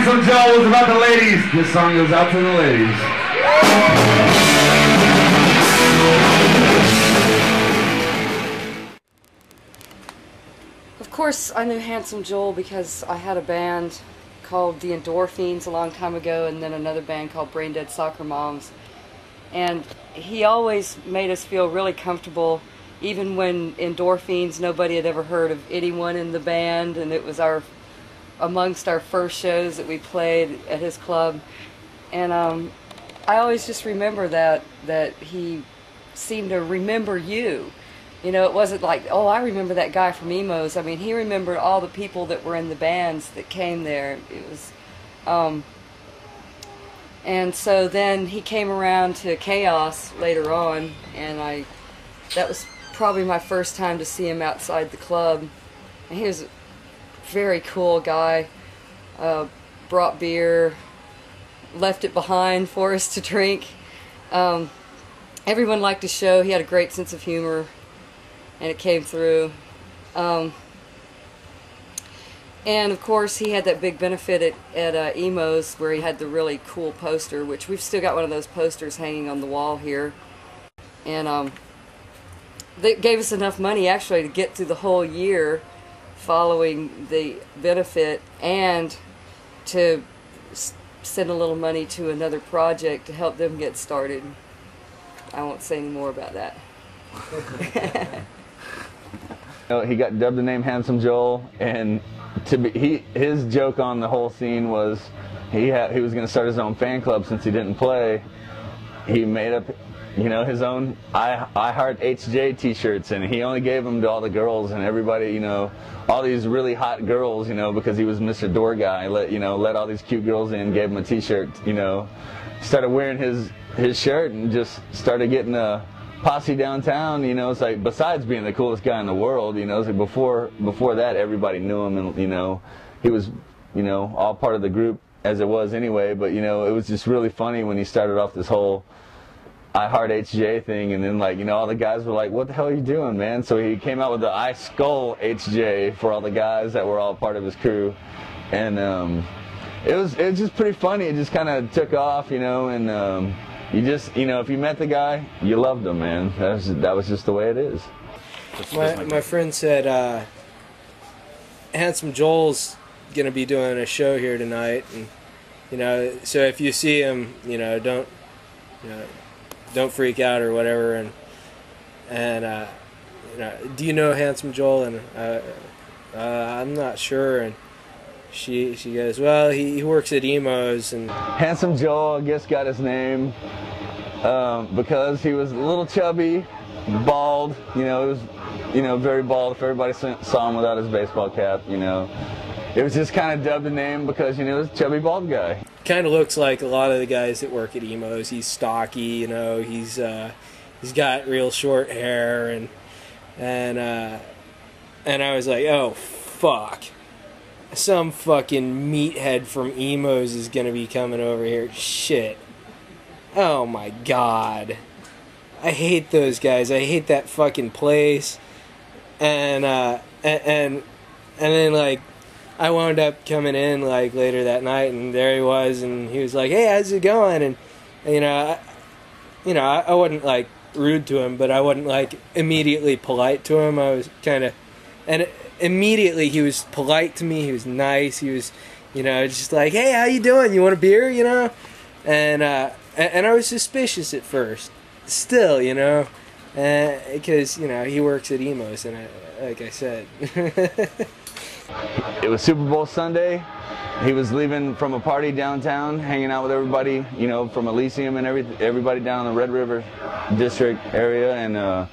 Handsome Joe was about the ladies. This song goes out to the ladies. Of course, I knew Handsome Joel because I had a band called the Endorphins a long time ago, and then another band called Brain Dead Soccer Moms. And he always made us feel really comfortable, even when Endorphins, nobody had ever heard of anyone in the band, and it was amongst our first shows that we played at his club. And I always just remember that he seemed to remember you. You know, it wasn't like, oh, I remember that guy from Emos. I mean, he remembered all the people that were in the bands that came there. It was, and so then he came around to Chaos later on, and that was probably my first time to see him outside the club. And he was a very cool guy, brought beer, left it behind for us to drink. Everyone liked his show. He had a great sense of humor, and it came through. And of course he had that big benefit at Emos, where he had the really cool poster, which we've still got one of those posters hanging on the wall here. And they gave us enough money actually to get through the whole year following the benefit, and to send a little money to another project to help them get started. I won't say any more about that. He got dubbed the name Handsome Joel, and his joke on the whole scene was he was going to start his own fan club since he didn't play. He made up, you know, his own I Heart HJ t-shirts, and he only gave them to all the girls and everybody, you know, all these really hot girls, you know, because he was Mr. Door Guy. Let all these cute girls in, gave them a t-shirt, you know, started wearing his shirt and just started getting a posse downtown. You know, it's like, besides being the coolest guy in the world, you know, it's like before that everybody knew him, and you know, he was, you know, all part of the group as it was anyway. But you know, it was just really funny when he started off this whole I Heart HJ thing, and then, like, you know, all the guys were like, what the hell are you doing, man? So he came out with the I Skull HJ for all the guys that were all part of his crew. And it was just pretty funny. It just kind of took off, you know, and you just, you know, if you met the guy, you loved him, man. That was just the way it is. My friend said Handsome Joel's gonna be doing a show here tonight, and you know, so if you see him, you know, don't freak out or whatever. And you know, do you know Handsome Joel? And I'm not sure. And she goes, well, he works at Emos. And Handsome Joel, I guess, got his name because he was a little chubby, bald. You know, he was, you know, very bald. If everybody saw him without his baseball cap, you know, it was just kind of dubbed the name because, you know, it was a chubby, bald guy. Kind of looks like a lot of the guys that work at Emos. He's stocky, you know. He's got real short hair, and I was like, oh fuck, some fucking meathead from Emos is gonna be coming over here. Shit. Oh my god. I hate those guys. I hate that fucking place. And then, like, I wound up coming in, like, later that night, and there he was, and he was like, hey, how's it going? And you know, I wasn't, like, rude to him, but I wasn't, like, immediately polite to him. I was kind of, and immediately he was polite to me. He was nice. He was, you know, just like, hey, how you doing? You want a beer? You know? And I was suspicious at first, still, you know, because, you know, he works at Emos, and like I said. It was Super Bowl Sunday. He was leaving from a party downtown, hanging out with everybody, you know, from Elysium and everybody down in the Red River District area, and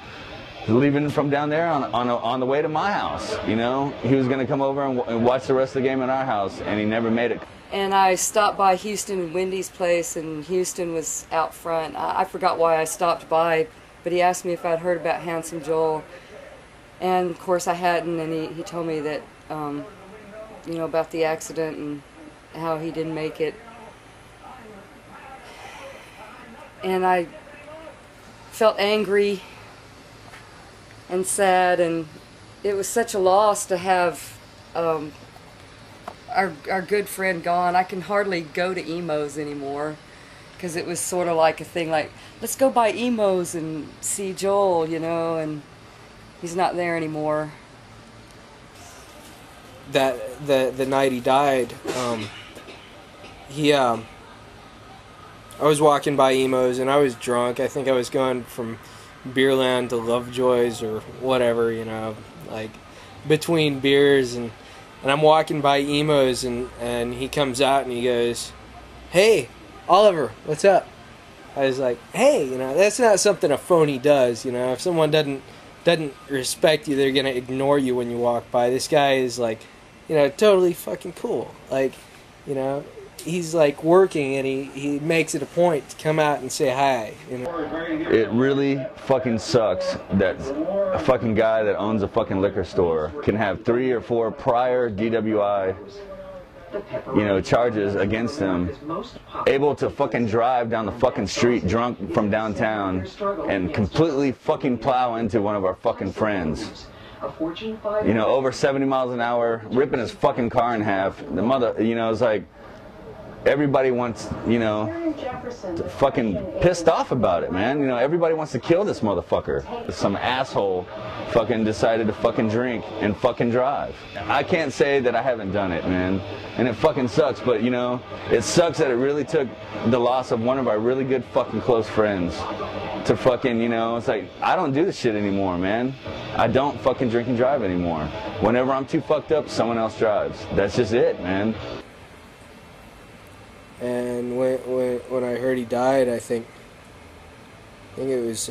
leaving from down there on the way to my house. You know, he was going to come over and watch the rest of the game at our house, and he never made it. And I stopped by Houston and Wendy's place, and Houston was out front. I forgot why I stopped by, but he asked me if I'd heard about Handsome Joel, and of course I hadn't, and he told me that, you know, about the accident and how he didn't make it. And I felt angry and sad, and it was such a loss to have our good friend gone, I can hardly go to emos anymore, because it was sort of like a thing like, let's go buy emos and see Joel, you know, and he's not there anymore. That the night he died, I was walking by emos and I was drunk. I think I was going from Beerland to Lovejoy's or whatever, you know, like between beers, and I'm walking by emos and he comes out and he goes, "Hey, Oliver, what's up?" I was like, "Hey, you know, that's not something a phony does, you know. If someone doesn't respect you, they're gonna ignore you when you walk by. This guy is like, you know, totally fucking cool. Like, you know, he's like working and he makes it a point to come out and say hi, you know." It really fucking sucks that a fucking guy that owns a fucking liquor store can have 3 or 4 prior DWI, you know, charges against him, able to fucking drive down the fucking street drunk from downtown and completely fucking plow into one of our fucking friends. You know, over 70 miles an hour, ripping his fucking car in half. The mother, you know, it's like, everybody wants, you know, fucking pissed off about it, man. You know, everybody wants to kill this motherfucker. Some asshole fucking decided to fucking drink and fucking drive. I can't say that I haven't done it, man. And it fucking sucks, but, you know, it sucks that it really took the loss of one of our really good fucking close friends to fucking, you know, it's like, I don't do this shit anymore, man. I don't fucking drink and drive anymore. Whenever I'm too fucked up, someone else drives. That's just it, man. And when I heard he died, I think it was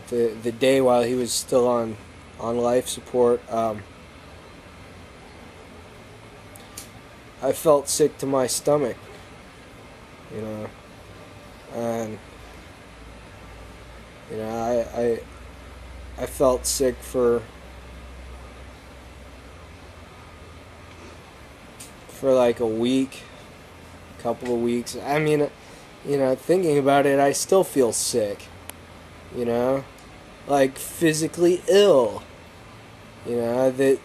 the day while he was still on life support. I felt sick to my stomach, you know, and you know I felt sick for like a week, couple of weeks. I mean, you know, thinking about it, I still feel sick, you know, like physically ill, you know, that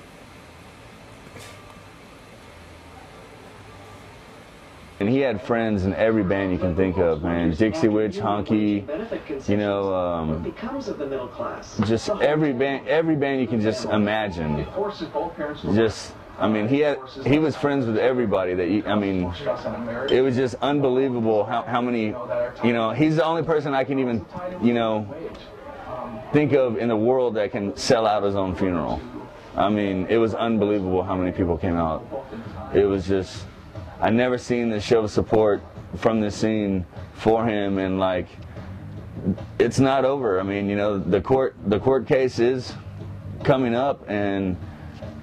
and he had friends in every band you can think of, man. Dixie Witch, Honky, you know, just every band you can just imagine. Just, I mean, he was friends with everybody that I mean, it was just unbelievable how many, you know, he's the only person I can even, you know, think of in the world that can sell out his own funeral. I mean, it was unbelievable how many people came out. It was just, I never seen the show of support from the scene for him, and like, it's not over. I mean, you know, the court case is coming up, and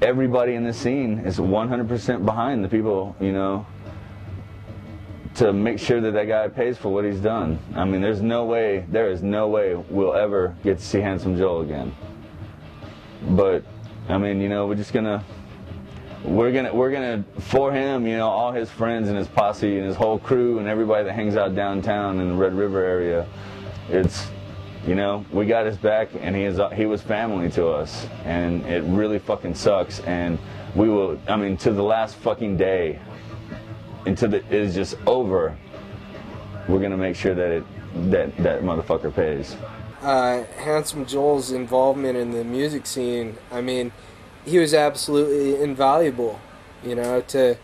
everybody in the scene is 100% behind the people, you know, to make sure that that guy pays for what he's done. I mean, there is no way we'll ever get to see Handsome Joel again. But I mean, you know, we're gonna for him, you know, all his friends and his posse and his whole crew and everybody that hangs out downtown in the Red River area. It's, you know, we got his back, and he was family to us, and it really fucking sucks. And we will, I mean, to the last fucking day, until it is just over, we're gonna make sure that that motherfucker pays. Handsome Joel's involvement in the music scene, I mean, he was absolutely invaluable, you know, to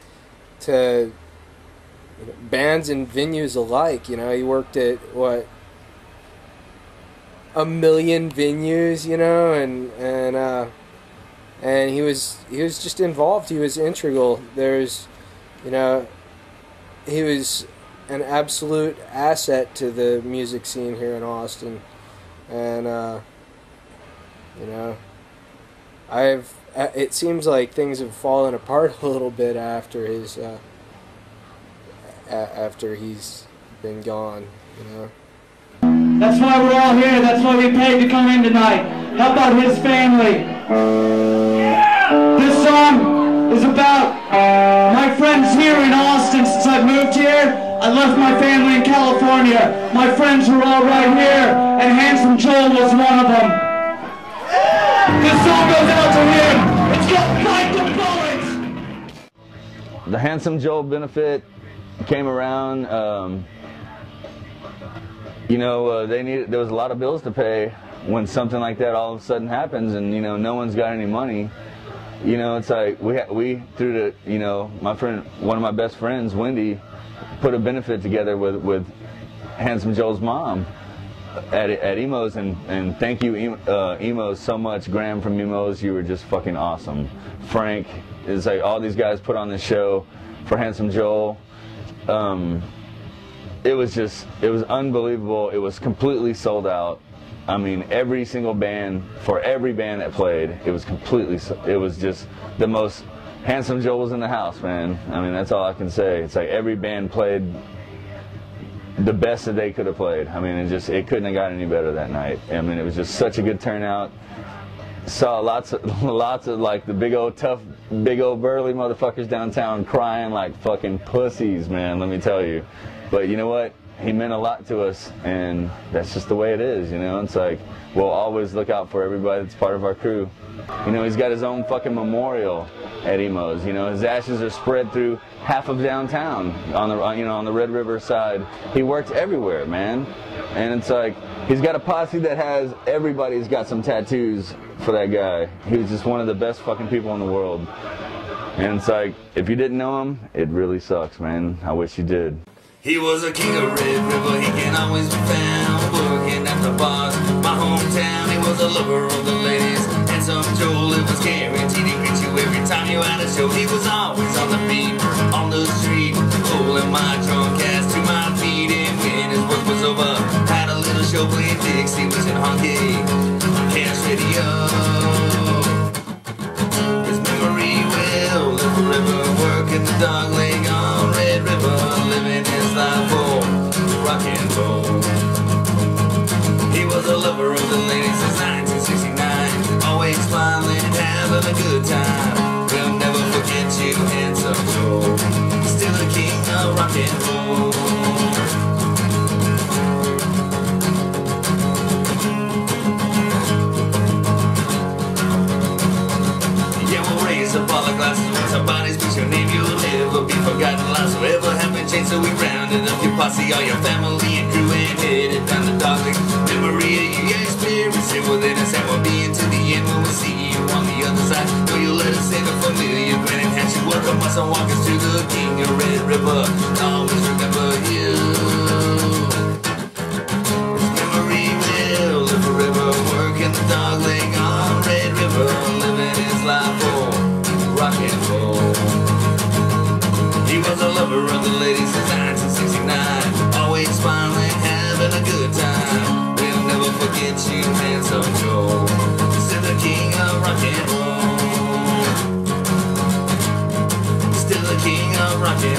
bands and venues alike. You know, he worked at what, 1 million venues, you know, and he was just involved. He was integral. There's, you know, he was an absolute asset to the music scene here in Austin, and you know, it seems like things have fallen apart a little bit after after he's been gone, you know. That's why we're all here. That's why we paid to come in tonight. How about his family? This song is about my friends here in Austin since I moved here. I left my family in California. My friends were all right here, and Handsome Joel was one of them. This song goes out to him. It's called Fight the Bullets. the Handsome Joel benefit came around. You know, there was a lot of bills to pay when something like that all of a sudden happens, and you know, no one's got any money. You know, it's like we through the, you know, my friend, one of my best friends, Wendy, put a benefit together with Handsome Joel's mom at Emos, and thank you, Emos, so much. Graham from Emos, you were just fucking awesome. Frank, it's like all these guys put on this show for Handsome Joel. It was unbelievable. It was completely sold out. I mean, every single band, for every band that played, it was just the most, Handsome Joel was in the house, man. I mean, that's all I can say. It's like every band played the best that they could have played. I mean, it couldn't have got any better that night. I mean, it was just such a good turnout. Saw lots of like the big old tough, big old burly motherfuckers downtown crying like fucking pussies, man, let me tell you. But you know what? He meant a lot to us, and that's just the way it is, you know? It's like, we'll always look out for everybody that's part of our crew. You know, he's got his own fucking memorial at Emos. You know, his ashes are spread through half of downtown on the Red River side. He works everywhere, man. And it's like, he's got a posse that has, everybody's got some tattoos for that guy. He was just one of the best fucking people in the world. And it's like, if you didn't know him, it really sucks, man. I wish you did. He was a king of Red River, he can always be found working at the bars. My hometown, he was a lover of the ladies. Handsome Joel, it was guaranteed he'd greet you every time you had a show. He was always on the beat, on the street, pulling my drunk ass to my feet. And when his work was over, had a little show playing Dixie, was in honky, Cash Radio. His memory will live forever, working the dog leg on Red River, living his life for rock and roll. He was a lover of the ladies since 1969, always smiling, having a good time. We'll never forget you, Handsome Joel, still the king of rock and roll. Up all the glasses when somebody speaks your name, you'll never be forgotten. Lives will ever have been changed, so we rounded up your posse, all your family and crew, and headed down the dog leg. Memory of your experience here within us, and we'll be into the end when we see you on the other side. Know you'll let us say the familiar grin and hand you welcome us and walk us to the king of Red River. Always remember you. This memory will live forever, working the dog leg on Red River, living his life for rock and roll. He was a lover of the ladies since 1969, always smiling, having a good time. We'll never forget you, Handsome Joel, still the king of rock and roll. Still the king of rock and roll.